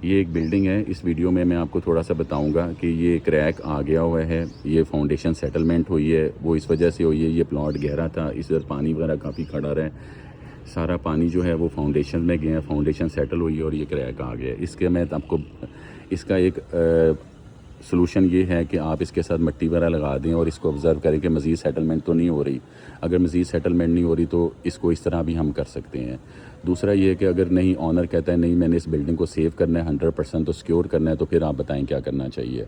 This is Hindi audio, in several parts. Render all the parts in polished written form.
ये एक बिल्डिंग है। इस वीडियो में मैं आपको थोड़ा सा बताऊंगा कि ये क्रैक आ गया हुआ है, ये फाउंडेशन सेटलमेंट हुई है, वो इस वजह से हुई है। ये प्लॉट गहरा था, इधर पानी वगैरह काफ़ी खड़ा रहा है, सारा पानी जो है वो फाउंडेशन में गया, फाउंडेशन सेटल हुई है और ये क्रैक आ गया है। इसके मैं आपको इसका एक सलूशन ये है कि आप इसके साथ मिट्टी वगैरह लगा दें और इसको ऑब्ज़र्व करें कि मज़ीद सेटलमेंट तो नहीं हो रही। अगर मज़ीद सेटलमेंट नहीं हो रही तो इसको इस तरह भी हम कर सकते हैं। दूसरा ये है कि अगर नहीं, ऑनर कहता है नहीं मैंने इस बिल्डिंग को सेव करना है, 100% तो सिक्योर करना है, तो फिर आप बताएं क्या करना चाहिए।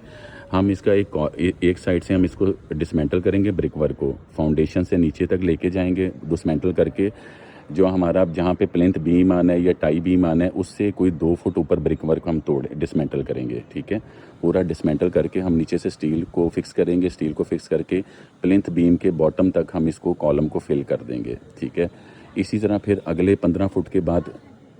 हम इसका एक साइड से हम इसको डिसमेंटल करेंगे, ब्रिक वर्क को फाउंडेशन से नीचे तक लेके जाएंगे डिसमेंटल करके। जो हमारा जहाँ पे प्लिंथ बीम आना है या टाई बीम आना है उससे कोई 2 फुट ऊपर ब्रिक वर्क हम डिसमेंटल करेंगे। ठीक है, पूरा डिसमेंटल करके हम नीचे से स्टील को फिक्स करेंगे। स्टील को फिक्स करके प्लिंथ बीम के बॉटम तक हम इसको कॉलम को फिल कर देंगे। ठीक है, इसी तरह फिर अगले 15 फुट के बाद,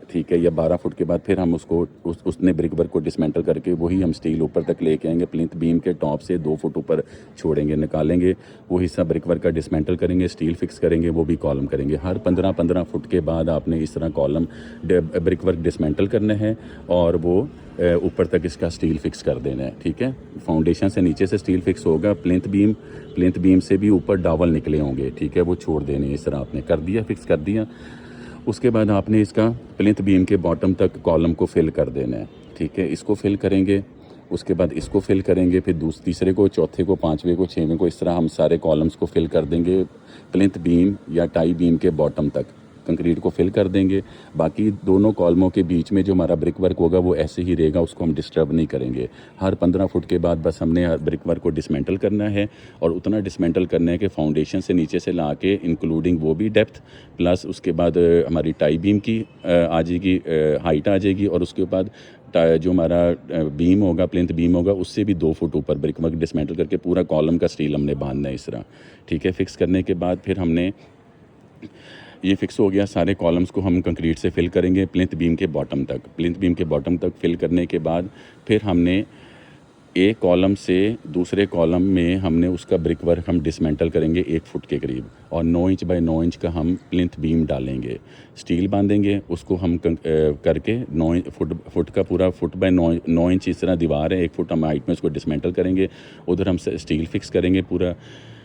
ठीक है, या 12 फुट के बाद फिर हम उसको उसने ब्रिक वर्क को डिसमेंटल करके वही हम स्टील ऊपर तक लेके आएंगे। प्लिंथ बीम के टॉप से 2 फुट ऊपर छोड़ेंगे, निकालेंगे, वो हिस्सा ब्रिक वर्क का डिसमेंटल करेंगे, स्टील फिक्स करेंगे, वो भी कॉलम करेंगे। हर 15-15 फुट के बाद आपने इस तरह कॉलम ब्रिक वर्क डिसमेंटल करना है और वो ऊपर तक इसका स्टील फिक्स कर देना है। ठीक है, फाउंडेशन से नीचे से स्टील फिक्स होगा, प्लिंथ बीम से भी ऊपर डावल निकले होंगे। ठीक है, वो छोड़ देने, इस तरह आपने कर दिया, फिक्स कर दिया। उसके बाद आपने इसका प्लिंथ बीम के बॉटम तक कॉलम को फिल कर देना है। ठीक है, इसको फिल करेंगे, उसके बाद इसको फिल करेंगे, फिर तीसरे को, चौथे को, पाँचवें को, छठवें को, इस तरह हम सारे कॉलम्स को फिल कर देंगे। प्लिंथ बीम या टाई बीम के बॉटम तक कंक्रीट को फिल कर देंगे। बाकी दोनों कॉलमों के बीच में जो हमारा ब्रिक वर्क होगा वो ऐसे ही रहेगा, उसको हम डिस्टर्ब नहीं करेंगे। हर 15 फुट के बाद बस हमने ब्रिक वर्क को डिसमेंटल करना है और उतना डिसमेंटल करना है कि फाउंडेशन से नीचे से ला के इंक्लूडिंग वो भी डेप्थ, प्लस उसके बाद हमारी टाई बीम की आ जाएगी, हाइट आ जाएगी, और उसके बाद जो हमारा बीम होगा, प्लिंथ बीम होगा, उससे भी 2 फुट ऊपर ब्रिक वर्क डिसमेंटल करके पूरा कॉलम का स्टील हमने बांधना है इस तरह। ठीक है, फिक्स करने के बाद फिर हमने ये फिक्स हो गया, सारे कॉलम्स को हम कंक्रीट से फिल करेंगे प्लिंथ बीम के बॉटम तक। प्लिंथ बीम के बॉटम तक फिल करने के बाद फिर हमने एक कॉलम से दूसरे कॉलम में हमने उसका ब्रिक वर्क हम डिसमेंटल करेंगे 1 फुट के करीब, और 9 इंच बाय 9 इंच का हम प्लिंथ बीम डालेंगे, स्टील बांधेंगे, उसको हम करके 9 फुट का पूरा फुट बाय 9 इंच इस तरह दीवार है, 1 फुट हम हाइट में उसको डिसमेंटल करेंगे। उधर हम स्टील फिक्स करेंगे, पूरा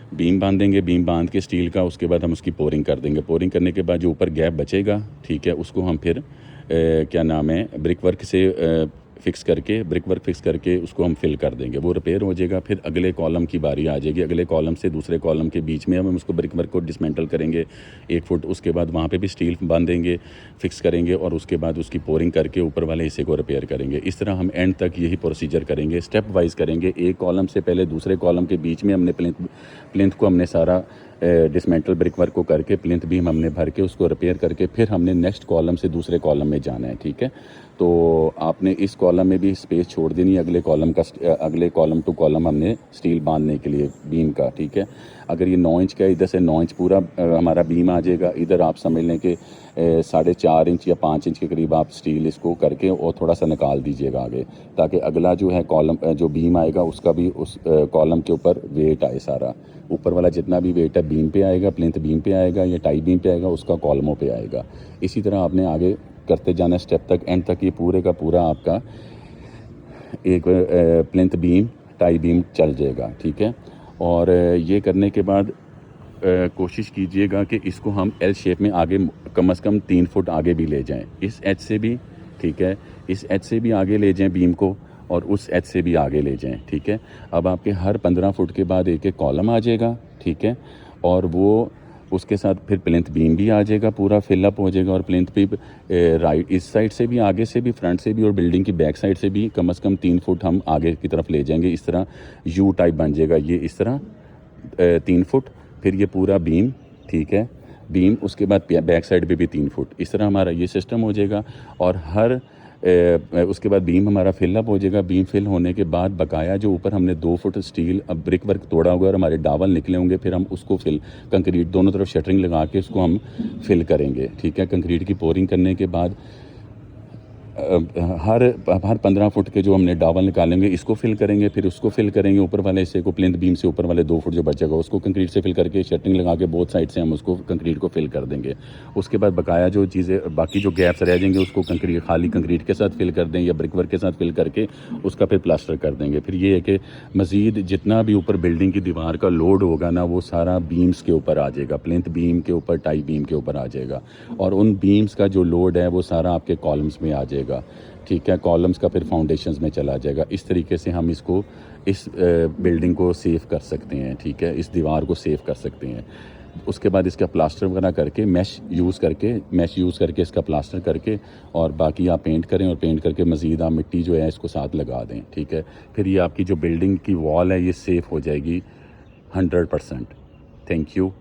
बीम बांधेंगे, बीम बांध के स्टील का, उसके बाद हम उसकी पोरिंग कर देंगे। पोरिंग करने के बाद जो ऊपर गैप बचेगा, ठीक है, उसको हम फिर क्या नाम है, ब्रिक वर्क से फिक्स करके, ब्रिक वर्क फिक्स करके उसको हम फिल कर देंगे, वो रिपेयर हो जाएगा। फिर अगले कॉलम की बारी आ जाएगी, अगले कॉलम से दूसरे कॉलम के बीच में हम उसको ब्रिक वर्क को डिसमेंटल करेंगे 1 फुट, उसके बाद वहाँ पे भी स्टील बांधेंगे, फिक्स करेंगे, और उसके बाद उसकी पोरिंग करके ऊपर वाले हिस्से को रिपेयर करेंगे। इस तरह हम एंड तक यही प्रोसीजर करेंगे, स्टेप वाइज करेंगे। एक कॉलम से पहले दूसरे कॉलम के बीच में हमने प्लिंथ को हमने सारा डिसमेंटल ब्रिक वर्क को करके, प्लिंथ बीम हमने भर के उसको रिपेयर करके, फिर हमने नेक्स्ट कॉलम से दूसरे कॉलम में जाना है। ठीक है, तो आपने इस कॉलम में भी स्पेस छोड़ देनी है, अगले कॉलम टू कॉलम हमने स्टील बांधने के लिए बीम का। ठीक है, अगर ये 9 इंच का है, इधर से 9 इंच पूरा हमारा बीम आ जाएगा, इधर आप समझ लें कि 4.5 इंच या 5 इंच के करीब आप स्टील इसको करके और थोड़ा सा निकाल दीजिएगा आगे, ताकि अगला जो है कॉलम जो बीम आएगा उसका भी उस कॉलम के ऊपर वेट आए, सारा ऊपर वाला जितना भी वेट है बीम पे आएगा, प्लिंथ बीम पे आएगा या टाई बीम पे आएगा, उसका कॉलमों पे आएगा। इसी तरह आपने आगे करते जाना स्टेप तक, एंड तक ये पूरे का पूरा आपका एक प्लिंथ बीम टाई बीम चल जाएगा। ठीक है, और ये करने के बाद कोशिश कीजिएगा कि इसको हम एल शेप में आगे कम से कम 3 फुट आगे भी ले जाएं, इस एच से भी, ठीक है, इस एच से भी आगे ले जाएं बीम को, और उस एच से भी आगे ले जाएं। ठीक है, अब आपके हर 15 फुट के बाद एक कॉलम आ जाएगा। ठीक है, और वो उसके साथ फिर प्लिंथ बीम भी आ जाएगा, पूरा फिलअप हो जाएगा, और प्लिंथ भी राइट इस साइड से भी, आगे से भी, फ्रंट से भी, और बिल्डिंग की बैक साइड से भी कम से कम 3 फुट हम आगे की तरफ ले जाएंगे। इस तरह यू टाइप बन जाएगा ये, इस तरह 3 फुट, फिर ये पूरा बीम, ठीक है, बीम, उसके बाद बैक साइड पे भी 3 फुट, इस तरह हमारा ये सिस्टम हो जाएगा। और हर उसके बाद बीम हमारा फिलअप हो जाएगा। बीम फिल होने के बाद बकाया जो ऊपर हमने 2 फुट स्टील अब ब्रिक वर्क तोड़ा होगा और हमारे डावल निकले होंगे, फिर हम उसको कंक्रीट दोनों तरफ शटरिंग लगा के उसको हम फिल करेंगे। ठीक है, कंक्रीट की पोरिंग करने के बाद हर 15 फुट के जो हमने डावल निकालेंगे इसको फिल करेंगे, फिर उसको फिल करेंगे, ऊपर वाले हिस्से को प्लिंथ बीम से ऊपर वाले 2 फुट जो बचेगा उसको कंक्रीट से फिल करके शटरिंग लगा के बोथ साइड से हम उसको कंक्रीट को फिल कर देंगे। उसके बाद बकाया जो चीज़ें बाकी जो गैप्स रह जाएंगे उसको कंक्रीट खाली कंक्रीट के साथ फिल कर दें या ब्रिक वर्क के साथ फिल करके उसका फिर प्लास्टर कर देंगे। फिर ये है कि मज़ीद जितना भी ऊपर बिल्डिंग की दीवार का लोड होगा ना वो सारा बीम्स के ऊपर आ जाएगा, प्लिंथ बीम के ऊपर, टाई बीम के ऊपर आ जाएगा, और उन बीम्स का जो लोड है वो सारा आपके कॉलम्स में आ जाएगा। ठीक है, कॉलम्स का फिर फाउंडेशंस में चला जाएगा। इस तरीके से हम इसको इस बिल्डिंग को सेव कर सकते हैं। ठीक है, इस दीवार को सेव कर सकते हैं। उसके बाद इसका प्लास्टर वगैरह करके मैश यूज़ करके इसका प्लास्टर करके और बाकी आप पेंट करें, और पेंट करके मज़ीद आप मिट्टी जो है इसको साथ लगा दें। ठीक है, फिर ये आपकी जो बिल्डिंग की वॉल है ये सेफ़ हो जाएगी 100%। Thank you.